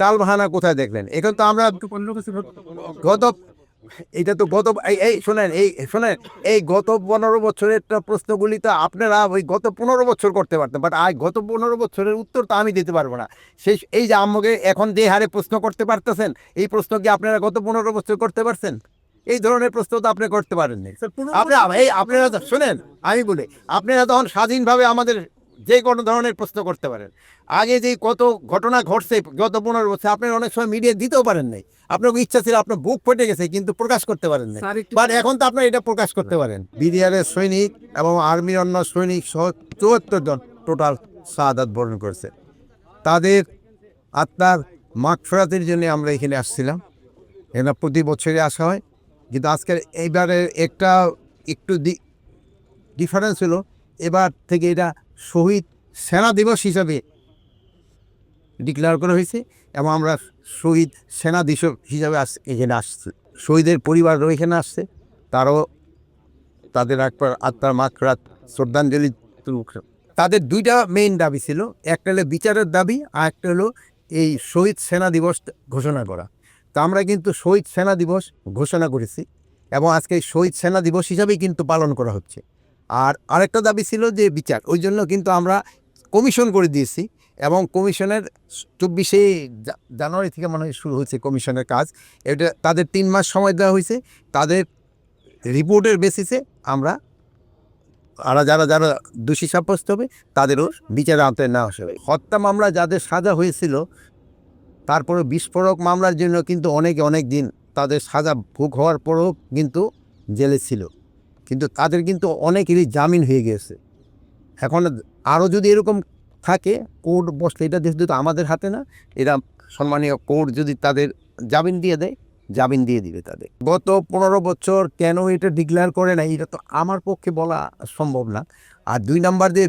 তালবাহানা কোথায় দেখলেন? এখন তো আমরা গত এটা তো গত এই শোনেন এই গত 15 বছরের প্রশ্নগুলি তো আপনারা ওই গত 15 বছর করতে পারতেন, বাট গত 15 বছরের উত্তর তো আমি দিতে পারবো না। এই যে আমাকে এখন যে হারে প্রশ্ন করতে পারতেছেন, এই প্রশ্ন কি আপনারা গত 15 বছর করতে পারছেন? এই ধরনের প্রশ্ন তো আপনি করতে পারেননি। আপনারা শোনেন, আমি বলি, আপনারা তখন স্বাধীনভাবে আমাদের যে কোনো ধরনের প্রশ্ন করতে পারেন। আগে যে কত ঘটনা ঘটছে গত 15 বছর, আপনার অনেক সময় মিডিয়া দিতেও পারেন নাই। আপনার ইচ্ছা ছিল, আপনার বুক ফেটে গেছে, কিন্তু প্রকাশ করতে পারেন না। বাট এখন তো আপনার এটা প্রকাশ করতে পারেন। বিডিআরের সৈনিক এবং আর্মির অন্য সৈনিক সহ 74 জন টোটাল শাহাদাত বরণ করেছে। তাদের আত্মার মাগফিরাতের জন্য আমরা এখানে আসছিলাম। এখানে প্রতি বছরই আসা হয়, কিন্তু আজকের এইবারে একটু ডিফারেন্স হলো, এবার থেকে এটা শহীদ সেনা দিবস হিসাবে ডিক্লেয়ার করা হয়েছে এবং আমরা শহীদ সেনা দিবস হিসাবে এখানে আসছি। শহীদের পরিবারও এখানে আসছে, তাদের একবার আত্মার মাগফিরাত শ্রদ্ধাঞ্জলি। তাদের দুইটা মেইন দাবি ছিল, একটা হলো বিচারের দাবি, আর একটা হলো এই শহীদ সেনা দিবস ঘোষণা করা। তা আমরা কিন্তু শহীদ সেনা দিবস ঘোষণা করেছি এবং আজকে শহীদ সেনা দিবস হিসাবেই কিন্তু পালন করা হচ্ছে। আর আরেকটা দাবি ছিল যে বিচার, ওই জন্য কিন্তু আমরা কমিশন করে দিয়েছি এবং কমিশনের 24শে জানুয়ারি থেকে মনে হয় শুরু হয়েছে কমিশনের কাজ। এটা তাদের 3 মাস সময় দেওয়া হয়েছে। তাদের রিপোর্টের বেসিসে আমরা যারা যারা দোষী সাব্যস্ত হবে তাদেরও বিচারে আওতায় নেওয়া হবে। হত্যা মামলা যাদের সাজা হয়েছিল, তারপরে বিস্ফোরক মামলার জন্য কিন্তু অনেক দিন তাদের সাজা ভোগ হওয়ার পরেও কিন্তু জেলে ছিল, কিন্তু তাদের কিন্তু অনেকেরই জামিন হয়ে গেছে। এখন আরও যদি এরকম থাকে, কোর্ট বসলে, এটা যেহেতু আমাদের হাতে না, এরা সম্মানীয় কোর্ট যদি তাদের জামিন দিয়ে দেয়, জামিন দিয়ে দিবে তাদের। গত 15 বছর কেন এটা ডিক্লেয়ার করে না, এটা তো আমার পক্ষে বলা সম্ভব না। আর 2 নাম্বার যে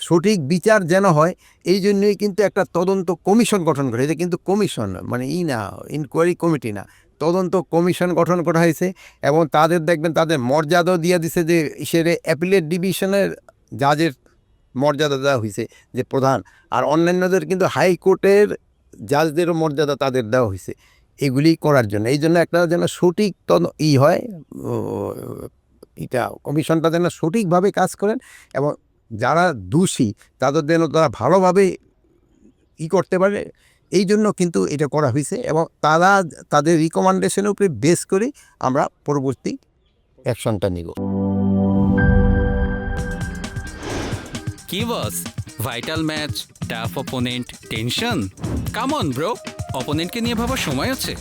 সঠিক বিচার যেন হয়, এই জন্যই কিন্তু একটা তদন্ত কমিশন গঠন করে। এটা কিন্তু কমিশন মানে না, ইনকোয়ারি কমিটি না, তদন্ত কমিশন গঠন করা হয়েছে এবং তাদের দেখবেন তাদের মর্যাদাও দিয়ে দিছে, যে ইসেরে অ্যাপিলেট ডিভিশনের জাজের মর্যাদা দেওয়া হয়েছে যে প্রধান, আর অন্যান্যদের কিন্তু হাইকোর্টের জাজদেরও মর্যাদা তাদের দেওয়া হয়েছে এগুলি করার জন্য। এই জন্য একটা যেন সঠিক হয়, এটা কমিশনটা যেন সঠিকভাবে কাজ করেন এবং যারা দোষী তাদের যেন তারা ভালোভাবে করতে পারে, এই জন্য কিন্তু এটা করা হয়েছে এবং তারা তাদের রিকমেন্ডেশনের উপরে বেস করে আমরা পরবর্তী অ্যাকশনটা নিব। কি boss, vital match, tough opponent, tension? Come on bro, অপোনেন্টকে নিয়ে ভাবার সময় আছে।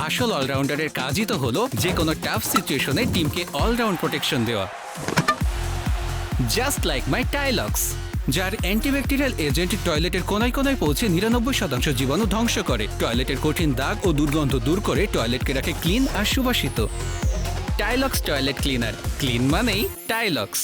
আসল অলরাউন্ডারের কাজই তো হলো যে কোনো টাফ সিচুয়েশনে টিমকে অলরাউন্ড প্রোটেকশন দেওয়া। জাস্ট লাইক মাই টাইলক্স, যার অ্যান্টিব্যাকটেরিয়াল এজেন্ট টয়লেটের কোনায় কোনায় পৌঁছে 99% জীবাণু ধ্বংস করে, টয়লেটের কঠিন দাগ ও দুর্গন্ধ দূর করে টয়লেটকে রাখে ক্লিন আর সুবাসিত। টাইলক্স টয়লেট ক্লিনার, ক্লিন মানেই টাইলক্স।